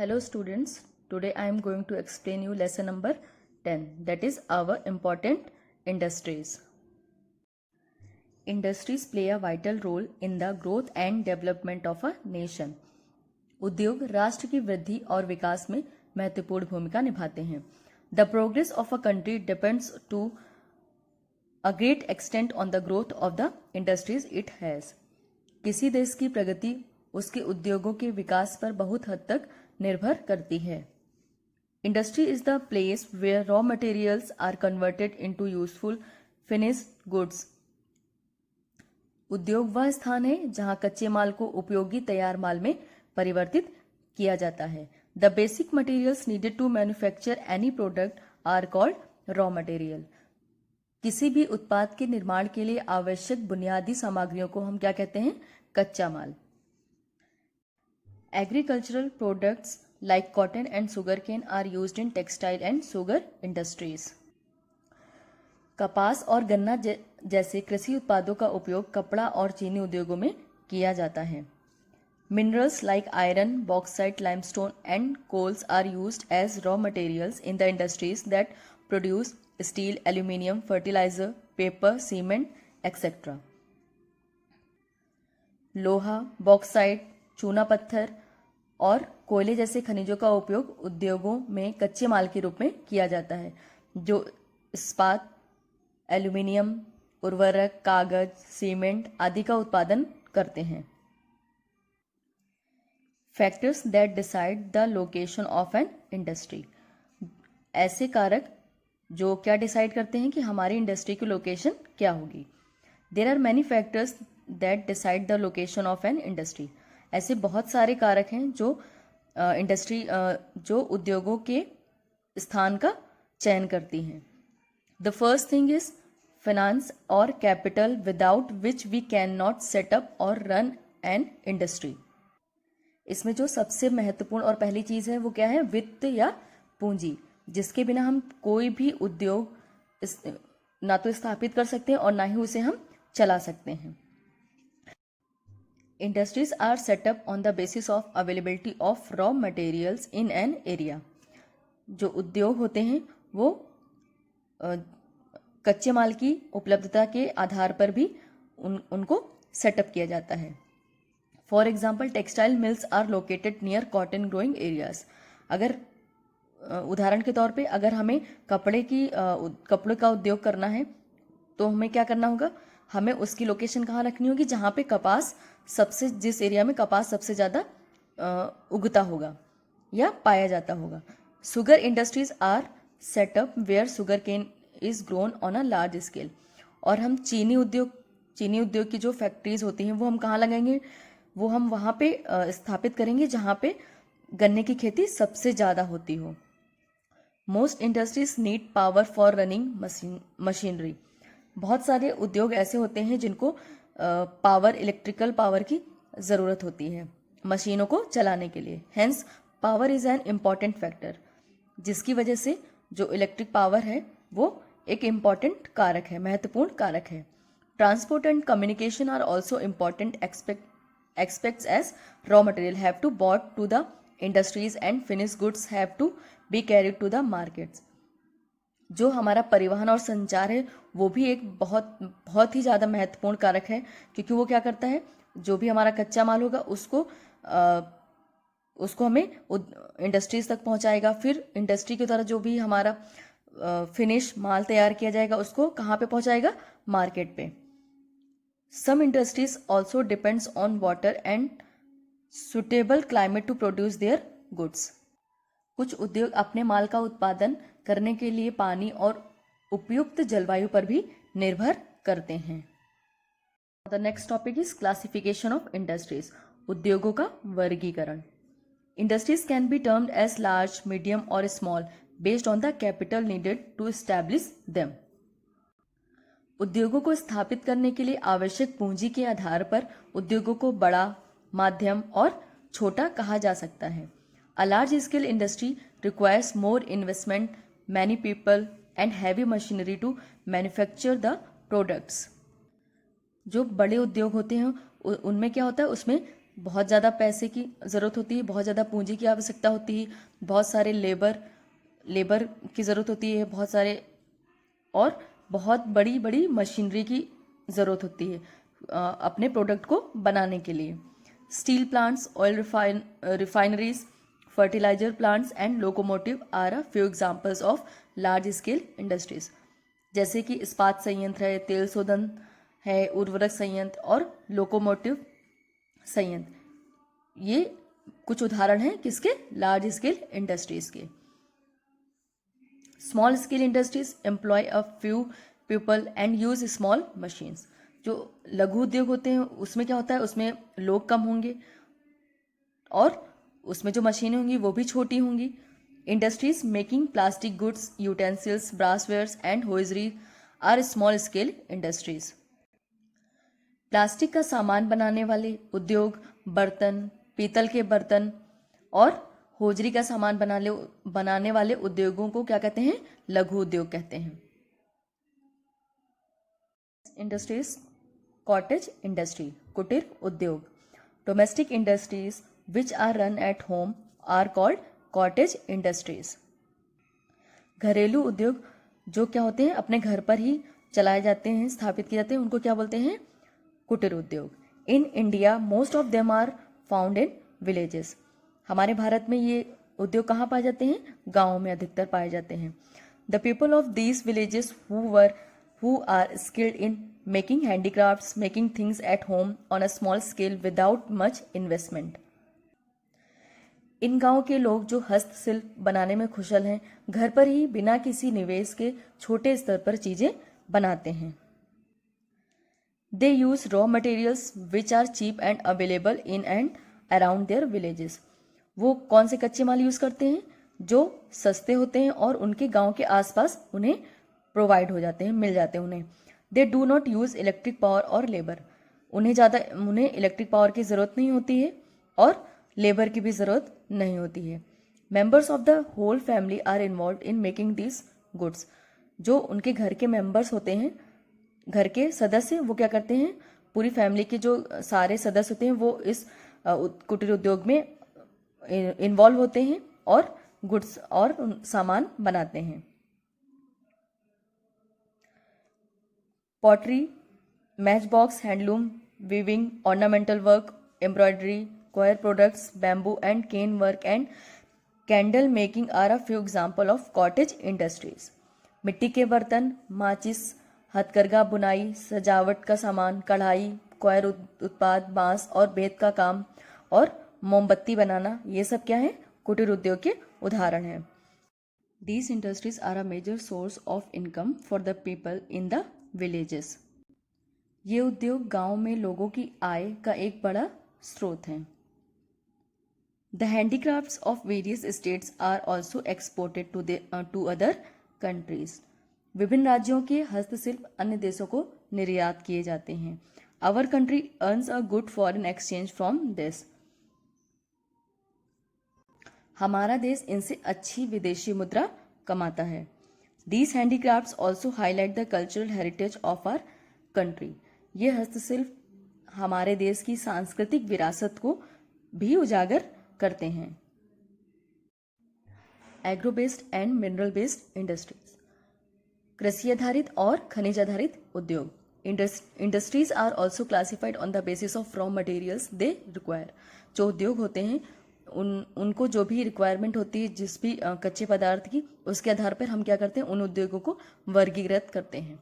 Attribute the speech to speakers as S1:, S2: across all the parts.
S1: Hello students, today I am going to explain you lesson number 10, that is our important industries. Industries play a vital role in the growth and development of a nation. उद्योग राष्ट्र की वृद्धि और विकास में महत्वपूर्ण भूमिका निभाते हैं. The progress of a country depends to a great extent on the growth of the industries it has. किसी देश की प्रगति उसके उद्योगों के विकास पर बहुत हद तक निर्भर करती है. Industry is the place where raw materials are converted into useful finished goods. उद्योग वह स्थान है जहां कच्चे माल को उपयोगी तैयार माल में परिवर्तित किया जाता है. The basic materials needed to manufacture any product are called raw material. किसी भी उत्पाद के निर्माण के लिए आवश्यक बुनियादी सामग्रियों को हम क्या कहते हैं? कच्चा माल. Agricultural products like cotton and sugarcane are used in textile and sugar industries. कपास और गन्ना जैसे कृषि उत्पादों का उपयोग कपड़ा और चीनी उद्योगों में किया जाता है. Minerals like iron, bauxite, limestone and coals are used as raw materials in the industries that produce steel, aluminium, fertilizer, paper, cement, etc. लोहा, बॉक्साइट, चूना पत्थर और कोयले जैसे खनिजों का उपयोग उद्योगों में कच्चे माल के रूप में किया जाता है, जो इस्पात, एल्यूमिनियम, उर्वरक, कागज, सीमेंट आदि का उत्पादन करते हैं. Factors that decide the location of an industry. ऐसे कारक जो क्या डिसाइड करते हैं कि हमारी इंडस्ट्री की लोकेशन क्या होगी. There are many factors that decide the location of an industry. ऐसे बहुत सारे कारक हैं जो उद्योगों के स्थान का चयन करती हैं. The first thing is finance और capital without which we can not set up और रन एन इंडस्ट्री. इसमें जो सबसे महत्वपूर्ण और पहली चीज है वो क्या है? वित्त या पूंजी, जिसके बिना हम कोई भी उद्योग ना तो स्थापित कर सकते हैं और ना ही उसे हम चला सकते हैं. Industries are set up on the basis of availability of raw materials in an area. जो उद्योग होते हैं वो कच्चे माल की उपलब्धता के आधार पर भी उनको सेटअप किया जाता है. For example textile mills are located near cotton growing areas. अगर उदाहरण के तौर पे अगर हमें कपड़े का उद्योग करना है तो हमें क्या करना होगा? हमें उसकी लोकेशन कहाँ रखनी होगी? जहाँ पे जिस एरिया में कपास सबसे ज़्यादा उगता होगा या पाया जाता होगा. Sugar industries are setup where sugar cane is grown on a large scale. और हम चीनी उद्योग की जो फैक्ट्रीज होती हैं वो हम कहाँ लगाएंगे? वो हम वहाँ पे स्थापित करेंगे जहाँ पे गन्ने की खेती सबसे ज़्यादा होती हो. Most industries need power for running machinery. बहुत सारे उद्योग ऐसे होते हैं जिनको इलेक्ट्रिकल पावर की ज़रूरत होती है मशीनों को चलाने के लिए. Hence power is an important factor, जिसकी वजह से जो इलेक्ट्रिक पावर है वो एक इम्पॉर्टेंट कारक है, महत्वपूर्ण कारक है. Transport and communication are also important expects as raw material have to bought to the industries and finish goods have to be carried to the markets. जो हमारा परिवहन और संचार है वो भी एक बहुत ही ज़्यादा महत्वपूर्ण कारक है, क्योंकि वो क्या करता है? जो भी हमारा कच्चा माल होगा उसको हमें इंडस्ट्रीज तक पहुंचाएगा. फिर इंडस्ट्री के द्वारा जो भी हमारा फिनिश माल तैयार किया जाएगा उसको कहाँ पे पहुंचाएगा? मार्केट पे. Some industries also depends on water and suitable climate to produce their goods. कुछ उद्योग अपने माल का उत्पादन करने के लिए पानी और उपयुक्त जलवायु पर भी निर्भर करते हैं. The next topic is classification of industries. उद्योगों का वर्गीकरण. Industries can be termed as large, medium और small based on the capital needed to establish them. उद्योगों को स्थापित करने के लिए आवश्यक पूंजी के आधार पर उद्योगों को बड़ा, माध्यम और छोटा कहा जा सकता है. A large scale industry requires more investment, many people and heavy machinery to manufacture the products. जो बड़े उद्योग होते हैं उनमें क्या होता है? उसमें बहुत ज़्यादा पैसे की ज़रूरत होती है, बहुत ज़्यादा पूंजी की आवश्यकता होती है, बहुत सारे लेबर की ज़रूरत होती है, बहुत सारे और बहुत बड़ी बड़ी मशीनरी की ज़रूरत होती है अपने प्रोडक्ट को बनाने के लिए। Steel plants, oil refineries, fertilizer plants and locomotive are a few examples of large scale industries. जैसे कि इस्पात संयंत्र है, तेल शोधन है, उर्वरक संयंत्र और लोकोमोटिव संयंत्र, ये कुछ उदाहरण हैं किसके? लार्ज स्केल इंडस्ट्रीज के। Small scale industries employ a few people and use small machines. जो लघु उद्योग होते हैं उसमें क्या होता है, उसमें लोग कम होंगे और उसमें जो मशीनें होंगी वो भी छोटी होंगी। Industries making plastic goods, utensils, brasswares and hosiery are small scale industries. Plastic का सामान बनाने वाले उद्योग, बर्तन, पीतल के बर्तन और होजरी का सामान बनाने वाले उद्योगों को क्या कहते हैं? लघु उद्योग कहते हैं। इंडस्ट्रीज, कॉटेज इंडस्ट्री, कुटीर उद्योग। Domestic industries which are run at home are called cottage industries. घरेलू उद्योग जो क्या होते हैं, अपने घर पर ही चलाए जाते हैं, स्थापित किए जाते हैं, उनको क्या बोलते हैं? कुटीर उद्योग। In India most of them are found in villages. हमारे भारत में ये उद्योग कहाँ पाए जाते हैं? गाँव में अधिकतर पाए जाते हैं। The people of these villages who are skilled in making handicrafts, making things at home on a small scale without much investment. इन गांव के लोग जो हस्तशिल्प बनाने में कुशल हैं, घर पर ही बिना किसी निवेश के छोटे स्तर पर चीजें बनाते हैं। They use raw materials which are cheap and available in and around their villages. वो कौन से कच्चे माल यूज करते हैं? जो सस्ते होते हैं और उनके गांव के आसपास उन्हें प्रोवाइड हो जाते हैं, मिल जाते हैं उन्हें। They do not use electric power और लेबर। उन्हें इलेक्ट्रिक पावर की ज़रूरत नहीं होती है और लेबर की भी ज़रूरत नहीं होती है। Members of the whole family are involve in making this goods. जो उनके घर के मेंबर्स होते हैं, घर के सदस्य, वो क्या करते हैं? पूरी फैमिली के जो सारे सदस्य होते हैं वो इस कुटीर उद्योग में इन्वॉल्व होते हैं और गुड्स और सामान बनाते हैं। Pottery, match box, handloom, weaving, ornamental work, embroidery, coir products, bamboo and cane work and candle making are a few example of cottage industries. मिट्टी के बर्तन, माचिस, हथकरघा बुनाई, सजावट का सामान, कढ़ाई, कोयर उत्पाद, बांस और बेत का काम और मोमबत्ती बनाना, ये सब क्या है? कुटीर उद्योग के उदाहरण हैं। These industries are a major source of income for the people in the villages. ये उद्योग गांव में लोगों की आय का एक बड़ा स्रोत हैं। The handicrafts of various states are also exported to other countries. विभिन्न राज्यों के हस्तशिल्प अन्य देशों को निर्यात किए जाते हैं। Our country earns a good foreign exchange from this. हमारा देश इनसे अच्छी विदेशी मुद्रा कमाता है। These handicrafts also highlight the cultural heritage of our country. ये हस्तशिल्प हमारे देश की सांस्कृतिक विरासत को भी उजागर करते हैं। Agro based and mineral based industries, कृषि आधारित और खनिज आधारित उद्योग। Industries are also classified on the basis of raw materials they require. जो उद्योग होते हैं उनको जो भी रिक्वायरमेंट होती है, जिस भी कच्चे पदार्थ की, उसके आधार पर हम क्या करते हैं? उन उद्योगों को वर्गीकृत करते हैं।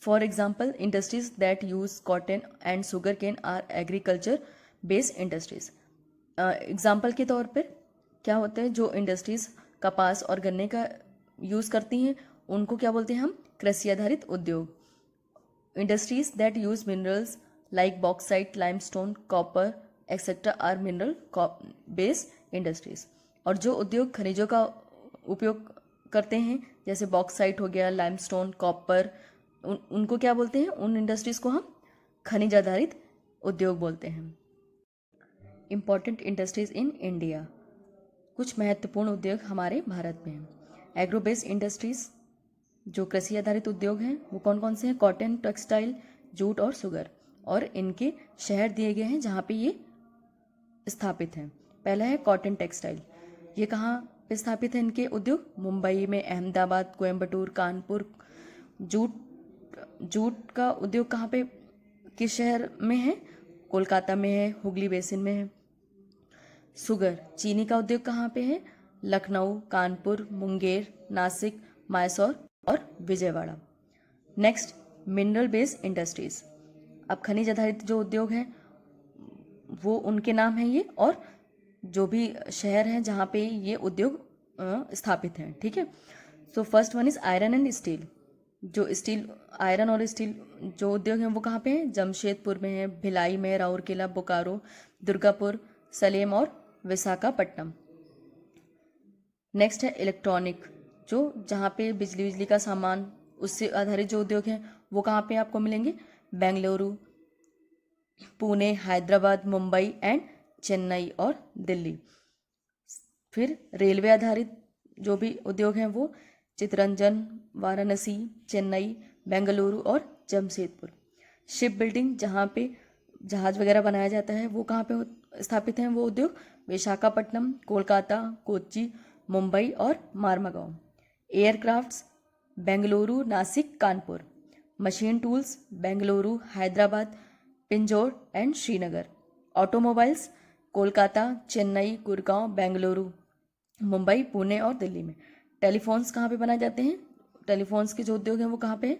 S1: For example, industries that use cotton and sugar cane are agriculture based industries. Example के तौर पर क्या होते हैं? जो इंडस्ट्रीज कपास और गन्ने का यूज़ करती हैं उनको क्या बोलते हैं हम? कृषि आधारित उद्योग। Industries that use minerals like bauxite, limestone, copper etcetera are mineral based industries. और जो उद्योग खनिजों का उपयोग करते हैं, जैसे बॉक्साइट हो गया, लाइमस्टोन, कॉपर, उनको क्या बोलते हैं? उन इंडस्ट्रीज को हम खनिज आधारित उद्योग बोलते हैं। इम्पॉर्टेंट इंडस्ट्रीज इन इंडिया, कुछ महत्वपूर्ण उद्योग हमारे भारत में हैं। एग्रो बेस्ड इंडस्ट्रीज जो कृषि आधारित उद्योग हैं वो कौन कौन से हैं? कॉटन, टेक्सटाइल, जूट और शुगर। और इनके शहर दिए गए हैं जहाँ पे ये स्थापित हैं। पहला है कॉटन टेक्सटाइल। ये कहाँ पे स्थापित है इनके उद्योग? मुंबई में, अहमदाबाद, कोयम्बटूर, कानपुर। जूट का उद्योग कहाँ पे, किस शहर में है? कोलकाता में है, हुगली बेसिन में है। सुगर, चीनी का उद्योग कहाँ पे है? लखनऊ, कानपुर, मुंगेर, नासिक, मैसूर और Vijayawada. Next, mineral based industries. अब खनिज आधारित जो उद्योग हैं वो उनके नाम हैं ये, और जो भी शहर हैं जहाँ पे ये उद्योग स्थापित हैं। ठीक है, so first one is iron and steel. जो स्टील, आयरन और स्टील जो उद्योग हैं वो कहाँ पे हैं? जमशेदपुर में है, भिलाई में, राउरकेला, बोकारो, दुर्गापुर, सलेम और विशाखापट्टनम। नेक्स्ट है इलेक्ट्रॉनिक, जो जहाँ पे बिजली का सामान उससे आधारित जो उद्योग हैं वो कहाँ पे आपको मिलेंगे? बेंगलुरु, पुणे, हैदराबाद, मुंबई एंड चेन्नई और दिल्ली। फिर रेलवे आधारित जो भी उद्योग हैं वो चितरंजन, वाराणसी, चेन्नई, बेंगलुरु और जमशेदपुर। शिप बिल्डिंग, जहाँ पे जहाज वगैरह बनाया जाता है वो कहाँ पे स्थापित हैं वो उद्योग? विशाखापट्टनम, कोलकाता, कोच्चि, मुंबई और Marmagao. Aircrafts, Bengaluru, Nashik, Kanpur. Machine tools, Bengaluru, Hyderabad, Pinjore and Srinagar. Automobiles, Kolkata, Chennai, Gurgaon, Bengaluru, Mumbai, Pune और दिल्ली में। टेलीफोन्स कहाँ पे बनाए जाते हैं? टेलीफोन्स के जो उद्योग हैं वो कहाँ पे हैं?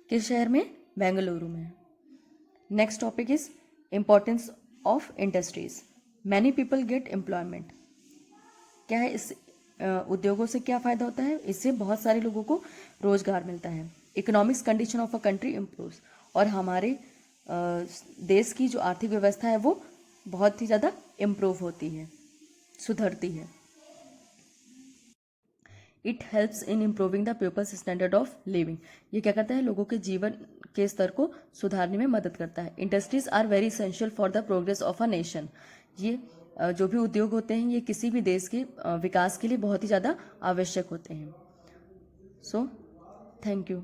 S1: किस शहर में? बेंगलुरु में। Next topic is importance of industries. Many people get employment. क्या है इस उद्योगों से क्या फ़ायदा होता है? इससे बहुत सारे लोगों को रोजगार मिलता है। Economics condition of a country improves, और हमारे देश की जो आर्थिक व्यवस्था है वो बहुत ही ज़्यादा इम्प्रूव होती है, सुधरती है। It helps in improving the people's standard of living. ये क्या करता है? लोगों के जीवन के स्तर को सुधारने में मदद करता है। Industries are very essential for the progress of a nation. ये जो भी उद्योग होते हैं ये किसी भी देश के विकास के लिए बहुत ही ज़्यादा आवश्यक होते हैं। So thank you.